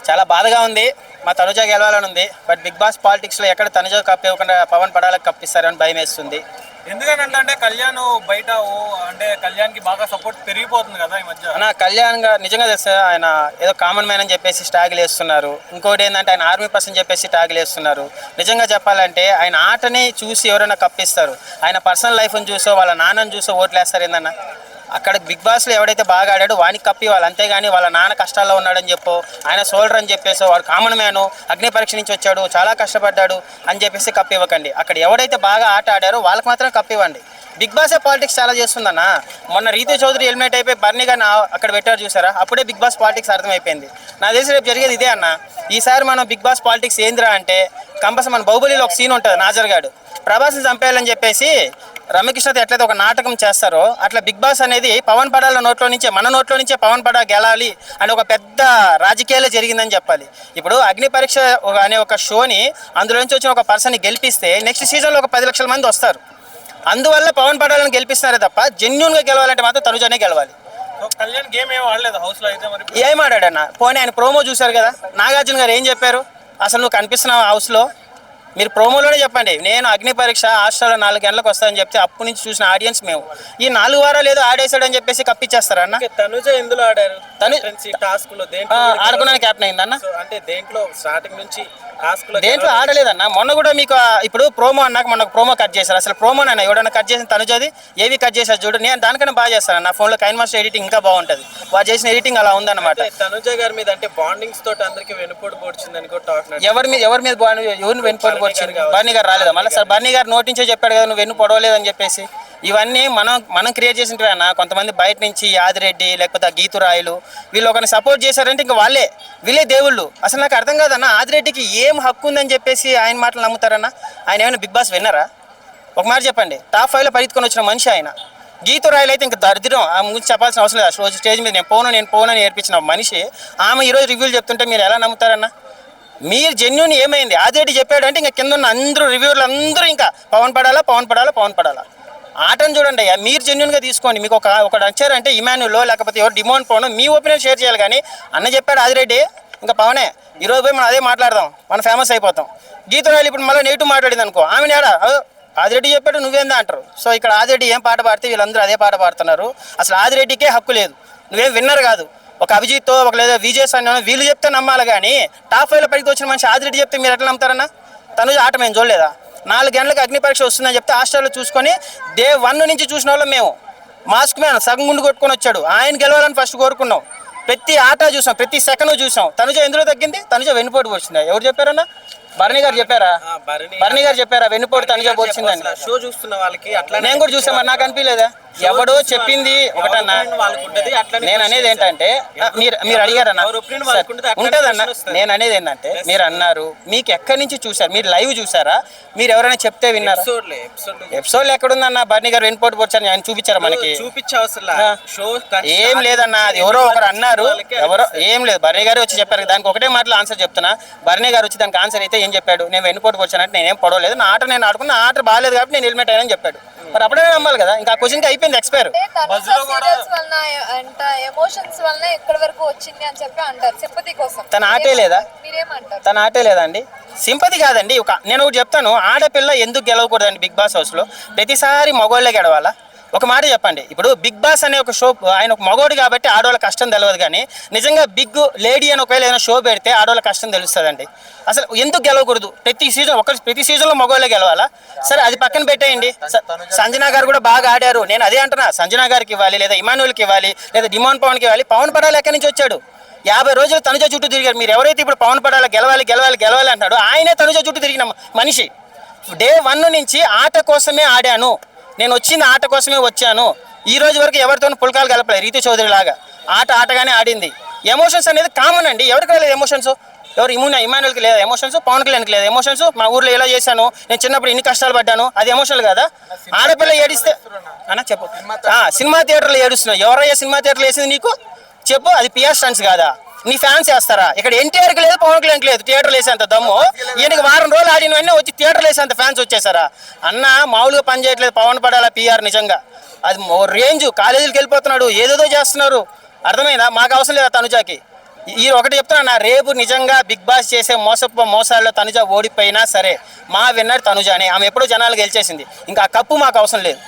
చాలా బాధగా ఉంది. మా తనుజ గెలవాలని ఉంది. బట్ బిగ్ బాస్ పాలిటిక్స్లో ఎక్కడ తనుజ కప్ ఇవ్వకుండా పవన్ పడాలకు కప్పిస్తారని భయం వేస్తుంది. ఎందుకంటే కళ్యాణ్ బయట అంటే కళ్యాణ్కి బాగా సపోర్ట్ పెరిగిపోతుంది కదా ఈ మధ్య. అన్న కళ్యాణ్ నిజంగా తెలుసా, ఆయన ఏదో కామన్ మ్యాన్ అని చెప్పేసి ట్యాగులు వేస్తున్నారు. ఇంకోటి ఏంటంటే ఆయన ఆర్మీ పర్సన్ చెప్పేసి ట్యాగులు వేస్తున్నారు. నిజంగా చెప్పాలంటే ఆయన ఆటని చూసి ఎవరైనా కప్పిస్తారు. ఆయన పర్సనల్ లైఫ్ని చూసో వాళ్ళ నాన్నని చూసో ఓట్లు వేస్తారు ఏందన్నా. అక్కడ బిగ్ బాస్లో ఎవడైతే బాగా ఆడాడో వానికి కప్పివ్వాలి, అంతేగాని వాళ్ళ నాన్న కష్టాల్లో ఉన్నాడని చెప్పో, ఆయన సోల్డర్ అని చెప్పేసి వాడు కామన్ మ్యాను అగ్ని పరీక్ష నుంచి వచ్చాడు చాలా కష్టపడ్డాడు అని చెప్పేసి కప్పివ్వకండి. అక్కడ ఎవడైతే బాగా ఆట ఆడారో వాళ్ళకి మాత్రం కప్పివ్వండి. బిగ్ బాసే పాలిటిక్స్ చాలా చేస్తుందన్న. మొన్న రీతు చౌదరి ఎలిమినేట్ అయిపోయి బర్నీ గారిని అక్కడ పెట్టారు చూసారా, అప్పుడే బిగ్ బాస్ పాలిటిక్స్ అర్థమైపోయింది. నాకు తెలిసి రేపు జరిగేది ఇదే అన్న. ఈసారి మనం బిగ్ బాస్ పాలిటిక్స్ ఏందిరా అంటే కంపల్సరీ మన బాహుబలిలో ఒక సీన్ ఉంటుంది, నాజర్ గాడు ప్రభాస్ని చంపేయాలని చెప్పేసి రమ్యకృష్ణతో ఎట్లయితే ఒక నాటకం చేస్తారో అట్లా బిగ్ బాస్ అనేది పవన్ పడాల నోట్లో నుంచే, మన నోట్లో నుంచే పవన్ పడా గెలాలి అని ఒక పెద్ద రాజకీయాలే జరిగిందని చెప్పాలి. ఇప్పుడు అగ్ని పరీక్ష అనే ఒక షోని అందులో నుంచి వచ్చిన ఒక పర్సన్ని గెలిపిస్తే నెక్స్ట్ సీజన్లో ఒక 10 లక్షల మంది వస్తారు. అందువల్ల పవన్ పడాలని గెలిపిస్తున్నారే తప్ప జెన్యూన్గా గెలవాలంటే మాత్రం తనుజనే గెలవాలి. కళ్యాణ్ గేమ్ ఏం ఆడలేదు హౌస్లో అయితే, మరి ఏం ఆడాడన్న? పోనీ ఆయన ప్రోమో చూశారు కదా, నాగార్జున గారు ఏం చెప్పారు, అసలు నువ్వు కనిపిస్తున్నావు హౌస్లో? మీరు ప్రోమోలోనే చెప్పండి, నేను అగ్ని పరీక్ష హాస్టల్లో 4 గంటలకు వస్తానని చెప్తే అప్పటి నుంచి చూసిన ఆడియన్స్ మేము. ఈ 4 వారాలు ఏదో ఆడేసాడని చెప్పేసి కప్పించేస్తారన్న. తనుజ ఎందులో ఆడారు? టాస్క్ లో ఆడుకున్నాను క్యాప్టెన్ అయిందన్న. అంటే దేంట్లో స్టార్టింగ్ నుంచి దేంట్లో ఆడలేదన్న. మొన్న కూడా మీకు ఇప్పుడు ప్రోమో అన్నాక మొన్న ప్రోమో కట్ చేశారు. అసలు ప్రోమోనైనా ఎవడన్నా కట్ చేసిన తనుజది ఏవి కట్ చేశారు చూడు. నేను దానికన్నా బాగా చేస్తాను. నా ఫోన్లో కైన్ మాస్టర్ ఎడిటింగ్ ఇంకా బాగుంటుంది. వాడు చేసిన ఎడిటింగ్ అలా ఉందన్నమాట. తనుజ గారి మీద అంటే బాండింగ్స్ తోటి అందరికి వెనుపోటు పొడిచిందని ఎవరి మీద ఎవరిని వెనుపోటు పొడిచింది? బర్నీ గారు రాలేదా మళ్ళీ? సార్ బర్నీ గారు నోటి నుంచే చెప్పాడు కదా నువ్వు వెన్ను పొడవలేదని చెప్పేసి. ఇవన్నీ మనం క్రియేట్ చేసినవే అన్న. కొంతమంది బయట నుంచి యాదిరెడ్డి లేకపోతే గీతురాయలు వీళ్ళు ఒకరిని సపోర్ట్ చేశారంటే ఇంకా వీళ్ళే దేవుళ్ళు. అసలు నాకు అర్థం కాదన్న, ఆదిరెడ్డికి ఏం హక్కు ఉందని చెప్పేసి ఆయన మాటలు నమ్ముతారన్న. ఆయన ఏమైనా బిగ్ బాస్ విన్నరా? ఒక మాట చెప్పండి. టాప్ 5లో పరిగెత్తుకొని వచ్చిన మనిషి ఆయన. గీతురాయలు అయితే ఇంకా దరిద్రం, ఆమె గురించి చెప్పాల్సిన అవసరం లేదు. రోజు స్టేజ్ మీద నేను పోను నేర్పించిన మనిషి ఆమె ఈరోజు రివ్యూలు చెప్తుంటే మీరు ఎలా నమ్ముతారన్న? మీరు జెన్యూన్ ఏమైంది? ఆదిరెడ్డి చెప్పాడంటే ఇంకా కింద ఉన్న అందరూ రివ్యూర్లు అందరూ ఇంకా పవన్ పడాలా. ఆటను చూడండి అయ్యా, మీరు జెన్యూన్గా తీసుకోండి. మీకు ఒకటి వచ్చారంటే ఇమాన్యులో లేకపోతే ఎవరు డిమోన్ పోను మీ ఒపీనియన్ షేర్ చేయాలి. కానీ అన్న చెప్పాడు ఆదిరెడ్డి ఇంకా పవనే, ఈరోజు పోయి మనం అదే మాట్లాడదాం, మనం ఫేమస్ అయిపోతాం. గీతురాయలు ఇప్పుడు మళ్ళీ నెగిటివ్ మాట్లాడింది అనుకో, ఆమె ఆడా ఆదిరెడ్డి చెప్పాడు నువ్వేందా అంటారు. సో ఇక్కడ ఆదిరెడ్డి ఏం పాట పాడితే వీళ్ళందరూ అదే పాట పాడుతున్నారు. అసలు ఆదిరెడ్డికే హక్కు లేదు. నువ్వేం విన్నర్ కాదు. ఒక అభిజిత్తో ఒక లేదా విజయ్ సార్ వీళ్ళు చెప్తే నమ్మాలి. కానీ టాప్ 5లో పైకి వచ్చిన మనిషి ఆదిరెడ్డి చెప్తే మీరు ఎట్లా నమ్ముతారన్నా? తనుజ ఆట మేము చూడలేదా? 4 గంటలకు అగ్ని పరీక్ష వస్తుందని చెప్తే హాస్టల్లో చూసుకొని డే 1 నుంచి చూసిన వాళ్ళం మేము. మాస్క్ మ్యాన్ సగం గుండు కొట్టుకొని వచ్చాడు, ఆయన గెలవాలని ఫస్ట్ కోరుకున్నాం. ప్రతి ఆట చూసాం, ప్రతి సెకండ్ చూసాం. తనుజ ఎందులో తగ్గింది? తనుజ వెన్నుపోటు వచ్చిందా? ఎవరు చెప్పారన్నా? బర్నీ గారు చెప్పారా వెన్నుపోటు తనుజ వచ్చిందని? షో చూస్తున్న వాళ్ళకి అట్లా నేను కూడా చూసాను. మరి నాకు అనిపించలేదా? ఎవడో చెప్పింది ఒకటన్నా. నేను అనేది ఏంటంటే మీరు అడిగారన్నా ఉంటుందన్నా. నేను అనేది ఏంటంటే మీరు అన్నారు, మీకు ఎక్కడి నుంచి చూసారు? మీరు లైవ్ చూసారా? మీరు ఎవరైనా చెప్తే విన్నారా? ఎపిసోడ్ ఎక్కడుందన్నా? బర్నీ గారు వెన్నుపోటు వచ్చారని ఆయన చూపించారా మనకి? ఏం లేదన్నా, అది ఎవరో ఒకరు అన్నారు. ఎవరో ఏం లేదు, బర్నీ గారు వచ్చి చెప్పారు. దానికి ఒకటే మాటలో ఆన్సర్ చెప్తున్నా. బర్నీ గారు వచ్చి దానికి ఆన్సర్ అయితే ఏం చెప్పాడు? నేను వెన్నుపోటు వచ్చానంటే నేనేం పడవలేదు, నా ఆట నేను ఆడుకున్నా, ఆట బాగాలేదు కాబట్టి నేను హెల్మెట్ అయ్యానని చెప్పాడు. మరి అప్పుడే నమ్మాలి కదా. ఇంకా క్వశ్చన్ అయిపోయింది, ఎక్స్పైర్. తన ఆటే లేదా? తన ఆటే లేదండి. సింపతి కాదండి. నేను ఒకటి చెప్తాను, ఆడపిల్ల ఎందుకు గెలవకూడదండి బిగ్ బాస్ హౌస్లో? ప్రతిసారి మగోళ్ళే గెలవాలా? ఒక మాట చెప్పండి. ఇప్పుడు బిగ్ బాస్ అనే ఒక షో, ఆయన ఒక మగోడు కాబట్టి ఆడవాళ్ళ కష్టం తెలియదు. కానీ నిజంగా బిగ్ లేడీ అని ఒకవేళ ఏదైనా షో పెడితే ఆడవాళ్ళ కష్టం తెలుస్తుందండి. అసలు ఎందుకు గెలవకూడదు? ప్రతి సీజన్లో మగవాళ్ళే గెలవాలా? సరే అది పక్కన పెట్టేయండి. సంజనా గారు కూడా బాగా ఆడారు. నేను అదే అంటున్నా, సంజనా గారికి ఇవ్వాలి, లేదా ఇమానుయల్కి ఇవ్వాలి, లేదా డిమోన్ పవన్కి ఇవ్వాలి. పవన్ పడాలి ఎక్కడి నుంచి వచ్చాడు? 50 రోజులు తనుజ చుట్టూ తిరిగారు. మీరు ఎవరైతే ఇప్పుడు పవన్ పడాలి గెలవాలి అంటాడు, ఆయనే తనుజ చుట్టూ తిరిగిన మనిషి. డే 1 నుంచి ఆట కోసమే ఆడాను, నేను వచ్చింది ఆట కోసమే వచ్చాను. ఈ రోజు వరకు ఎవరితోనూ పుల్కాలు కలపలేదు. రీతు చౌదరి లాగా ఆటగానే ఆడింది. ఎమోషన్స్ అనేది కామన్ అండి. ఎవరికి లేదు ఎమోషన్స్? ఎవరు ఇమానుయల్కి లేదా ఎమోషన్స్? పవన్ కళ్యాణ్కి లేదా ఎమోషన్స్? మా ఊర్లో ఎలా చేశాను, నేను చిన్నప్పుడు ఇన్ని కష్టాలు పడ్డాను, అది ఎమోషనల్ కదా? ఆడపిల్ల ఏడిస్తే అన్న చెప్పు. సినిమా థియేటర్లో ఏడుస్తున్నావు. ఎవరయ్యా సినిమా థియేటర్లో వేసింది నీకు? చెప్పు. అది పిఆర్ స్టంట్స్ కాదా? నీ ఫ్యాన్స్ వేస్తారా? ఇక్కడ ఎన్టీఆర్కి లేదు, పవన్ కళ్యాణ్కి లేదు థియేటర్లు వేసేంత దమ్ము. ఈయనకి వారం రోజులు ఆడినవన్నీ వచ్చి థియేటర్లు వేసేంత ఫ్యాన్స్ వచ్చేసారా? అన్న మామూలుగా పని చేయట్లేదు. పవన్ పడాలా పిఆర్ నిజంగా అది రేంజ్. కాలేజీలకు వెళ్ళిపోతున్నాడు, ఏదేదో చేస్తున్నారు. అర్థమైందా? మాకు అవసరం లేదా తనుజాకి? ఈ ఒకటి చెప్తున్నా, రేపు నిజంగా బిగ్ బాస్ చేసే మోసాల్లో తనుజ ఓడిపోయినా సరే మా విన్నర్ తనుజానే. ఆమె ఎప్పుడో జనాలు గెలిచేసింది, ఇంకా ఆ కప్పు మాకు అవసరం లేదు.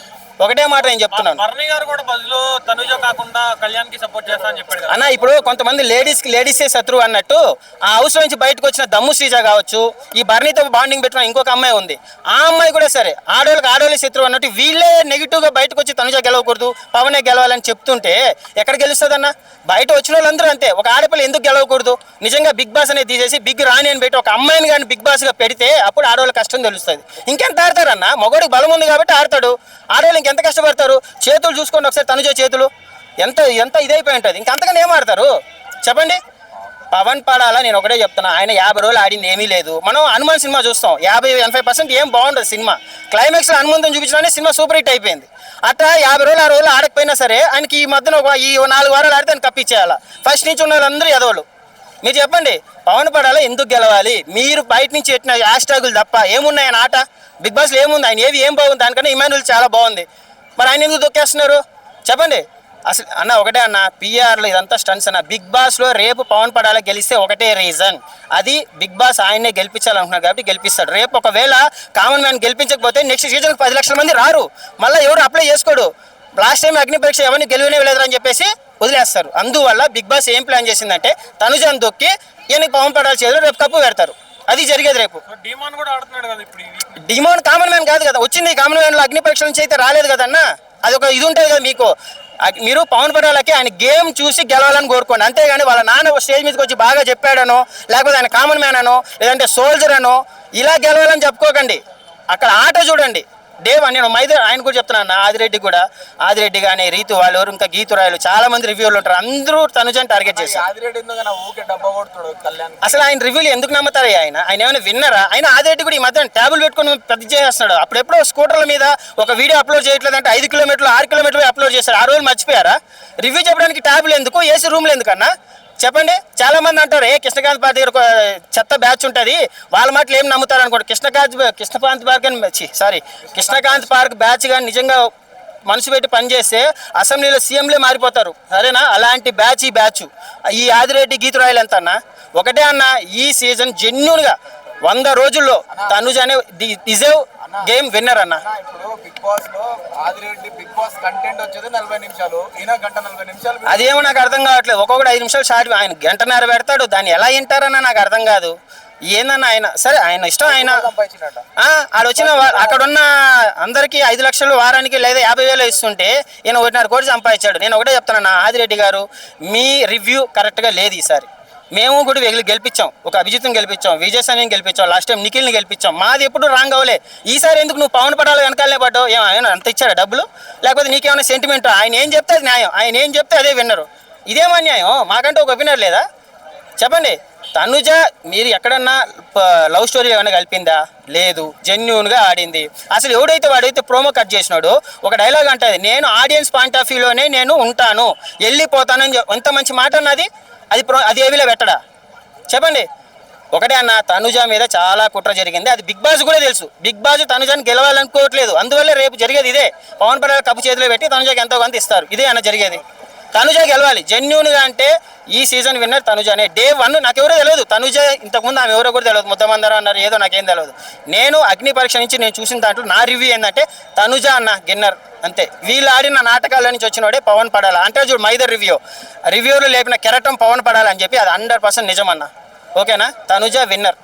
ఒకటే మాట నేను చెప్తున్నాను. భరణి గారు కూడా బదులు తనుజ కాకుండా కళ్యాణ్ కి సపోర్ట్ చేస్తా అని చెప్పాడు కదా అన్న. ఇప్పుడు కొంతమంది లేడీసే శత్రువు అన్నట్టు ఆ హౌస్ నుంచి బయటకు వచ్చిన దమ్ము శ్రీజ కావచ్చు, ఈ భరణితో బాండింగ్ పెట్టుకున్న ఇంకొక అమ్మాయి ఉంది, ఆ అమ్మాయి కూడా సరే ఆడోళ్ళే శత్రువు అన్నట్టు వీళ్ళే నెగిటివ్ గా బయటకు వచ్చి తనుజ గెలవకూడదు, పవనే గెలవాలని చెప్తుంటే ఎక్కడ గెలుస్తుందన్న? బయట వచ్చిన వాళ్ళందరూ అంతే. ఒక ఆడపిల్ల ఎందుకు గెలవకూడదు? నిజంగా బిగ్ బాస్ అనేది తీసేసి బిగ్ రాణి అని పెట్టి ఒక అమ్మాయిని కానీ బిగ్ బాస్ గా పెడితే అప్పుడు ఆడవాళ్ళ కష్టం తెలుస్తుంది. ఇంకెంత ఆడతారన్న? మగోడికి బలం ఉంది కాబట్టి ఆడతాడు, ఆడవాళ్ళు ఇంకెంత కష్టపడతారు? చేతులు చూసుకోండి ఒకసారి, తనుజ చేతులు ఎంత ఇదైపోయి ఉంటుంది. ఇంకంతగానే ఏం ఆడతారు చెప్పండి? పవన్ పడాలా, నేను ఒకటే చెప్తున్నా, ఆయన 50 రోజులు ఆడింది ఏమీ లేదు. మనం హనుమాన్ సినిమా చూస్తాం, 50-80% ఏం బాగుండదు సినిమా. క్లైమాక్స్లో హనుమంతుని చూపించడానికి సినిమా సూపర్ హిట్ అయిపోయింది. అట్లా 50 రోజులు 60 రోజులు ఆడకపోయినా సరే ఆయనకి ఈ మధ్యన ఈ 4 వారాలు ఆడితే ఆయన కప్పిచ్చేయాలి. ఫస్ట్ నుంచి ఉన్న వాళ్ళందరూ ఎదవలు. మీరు చెప్పండి, పవన్ పడాలా ఎందుకు గెలవాలి? మీరు బయట నుంచి పెట్టిన హ్యాష్ట్యాగులు తప్ప ఏమున్నాయి ఆయన ఆట? బిగ్ బాస్లో ఏముంది? ఆయన ఏం బాగుంది? దానికన్నా ఇమాన్యుల్ చాలా బాగుంది. మరి ఆయన ఎందుకు దొక్కేస్తున్నారు చెప్పండి? అసలు అన్న ఒకటే అన్న, పిఆర్లో ఇదంతా స్టన్స్ అన్న. బిగ్ బాస్లో రేపు పవన్ పడాలా గెలిస్తే ఒకటే రీజన్, అది బిగ్ బాస్ ఆయన్నే గెలిపించాలనుకున్నారు కాబట్టి గెలిపిస్తాడు. రేపు ఒకవేళ కామన్ మ్యాన్ గెలిపించకపోతే నెక్స్ట్ సీజన్కి 10 లక్షల మంది రారు, మళ్ళీ ఎవరు అప్లై చేసుకోడు. లాస్ట్ టైం అగ్ని పరీక్ష ఎవరిని గెలువనే లేదు అని చెప్పేసి వదిలేస్తారు. అందువల్ల బిగ్ బాస్ ఏం ప్లాన్ చేసిందంటే తనుజాను దొక్కి ఈయనకి పవన్ పడాలి చేతులు రేపు కప్పు పెడతారు. అది జరిగేది రేపు. డిమాండ్ కూడా ఆడుతున్నాడు కదా ఇప్పుడు. డిమాండ్ కామన్ మ్యాన్ కాదు కదా వచ్చింది, కామన్ మ్యాన్లో అగ్ని పరీక్ష నుంచి అయితే రాలేదు కదన్న. అది ఒక ఇది ఉంటుంది కదా మీకు. మీరు పవన్ పడాలకి ఆయన గేమ్ చూసి గెలవాలని కోరుకోండి, అంతేగాని వాళ్ళ నాన్న స్టేజ్ మీదకి వచ్చి బాగా చెప్పాడనో, లేకపోతే ఆయన కామన్ మ్యాన్ అనో, లేదంటే సోల్జర్ అనో ఇలా గెలవాలని చెప్పుకోకండి. అక్కడ ఆట చూడండి. నేను ఆయన కూడా చెప్తున్నాను, ఆదిరెడ్డి కానీ రీతు వాళ్ళు ఎవరు ఇంకా గీతురాయలు చాలా మంది రివ్యూలు ఉంటారు, అందరూ తనుజని టార్గెట్ చేశారు. అసలు ఆయన రివ్యూలు ఎందుకు నమ్ముతారు? ఆయన ఏమైనా విన్నరా? ఆయన ఆదిరెడ్డి కూడా ఈ మధ్య ట్యాబుల్ పెట్టుకుని పెద్ద చేస్తున్నాడు. అప్పుడెప్పుడో స్కూటర్ల మీద ఒక వీడియో అప్లోడ్ చేయట్లేదంటే 5 కిలోమీటర్లు 6 కిలోమీటర్లు అప్లోడ్ చేశారు. ఆ రోజులు మర్చిపోయారా? రివ్యూ చెప్పడానికి ట్యాబులు ఎందుకు, ఏసీ రూమ్లు ఎందుకన్నా చెప్పండి? చాలా మంది అంటారు కృష్ణకాంత్ పార్క్ దగ్గర ఒక చెత్త బ్యాచ్ ఉంటుంది, వాళ్ళ మాటలు ఏం నమ్ముతారు అనుకోండి. కృష్ణకాంత్ పార్క్ బ్యాచ్ కానీ నిజంగా మనసు పెట్టి పనిచేస్తే అసెంబ్లీలో సీఎంలే మారిపోతారు, సరేనా? అలాంటి బ్యాచ్ ఈ ఆదిరెడ్డి గీతురాయలు ఎంత అన్న? ఒకటే అన్న, ఈ సీజన్ జెన్యూన్గా 100 రోజుల్లో తనుజ అనే డిజర్వ్ గేమ్ విన్నర్ అన్న. అదేమో నాకు అర్థం కావట్లేదు. ఒక్కొక్కటి 5 నిమిషాలు షార్ట్, ఆయన 1.5 గంట పెడతాడు, దాన్ని ఎలా వింటారన్న నాకు అర్థం కాదు. ఏందన్న ఆయన సరే ఆయన ఇష్టం. ఆయన ఆడొచ్చిన అక్కడున్న అందరికీ 5 లక్షలు వారానికి లేదా 50,000 ఇస్తుంటే ఈయన 1.5 కోటి సంపాదించాడు. నేను ఒకటే చెప్తాను, ఆదిరెడ్డి గారు మీ రివ్యూ కరెక్ట్గా లేదు ఈసారి. మేము కూడా గెలిపించాం, ఒక అభిజిత్ని గెలిపించాం, విజయ్ సాయిని గెలిపించాం, లాస్ట్ టైం నిఖిల్ని గెలిపించాం, మాది ఎప్పుడు రాంగ్ అవ్వలే. ఈసారి ఎందుకు నువ్వు పవన్ పడాలి వెనకాలనే పడ్డావు? ఏమైనా అంత ఇచ్చాడా డబ్బులు? లేకపోతే నీకేమైనా సెంటిమెంట్? ఆయన ఏం చెప్తే అది న్యాయం, ఆయన ఏం చెప్తే అదే విన్నరు. ఇదేమో న్యాయం? మాకంటే ఒక విన్నర్ లేదా చెప్పండి? తనుజ మీరు ఎక్కడన్నా లవ్ స్టోరీ ఏమైనా కలిపిందా? లేదు, జెన్యూన్గా ఆడింది. అసలు వాడైతే ప్రోమో కట్ చేసినాడు, ఒక డైలాగ్ అంటుంది, నేను ఆడియన్స్ పాయింట్ ఆఫ్ వ్యూలోనే నేను ఉంటాను, వెళ్ళిపోతానని. ఎంత మంచి మాట అన్నది. అది ఏవిలో పెట్టడా చెప్పండి? ఒకటే అన్న, తనుజ మీద చాలా కుట్ర జరిగింది, అది బిగ్ బాస్ కూడా తెలుసు. బిగ్ బాస్ తనుజాని గెలవాలనుకోవట్లేదు, అందువల్ల రేపు జరిగేది ఇదే. పవన్ పడాల కప్పు చేతిలో పెట్టి తనుజాకి ఎంతో కొంత ఇస్తారు, ఇదే అన్న జరిగేది. తనుజ గెలవాలి జెన్యూన్గా. అంటే ఈ సీజన్ విన్నర్ తనుజానే. డే 1 నాకెవరో తెలియదు తనుజ, ఇంతకుముందు ఆమె ఎవరో కూడా తెలియదు, ముద్దమందరం అన్నారు, ఏదో నాకేం తెలియదు. నేను అగ్ని పరీక్ష నుంచి నేను చూసిన దాంట్లో నా రివ్యూ ఏంటంటే తనుజ అన్న గిన్నర్ అంతే. వీళ్ళు ఆడిన నాటకాల నుంచి వచ్చినోడే పవన్ పడాల అంటే చూడు మైదర్ రివ్యూలో లేపిన కెరటం పవన్ పడాలని చెప్పి అది 100% నిజమన్నా. ఓకేనా? తనుజ విన్నర్.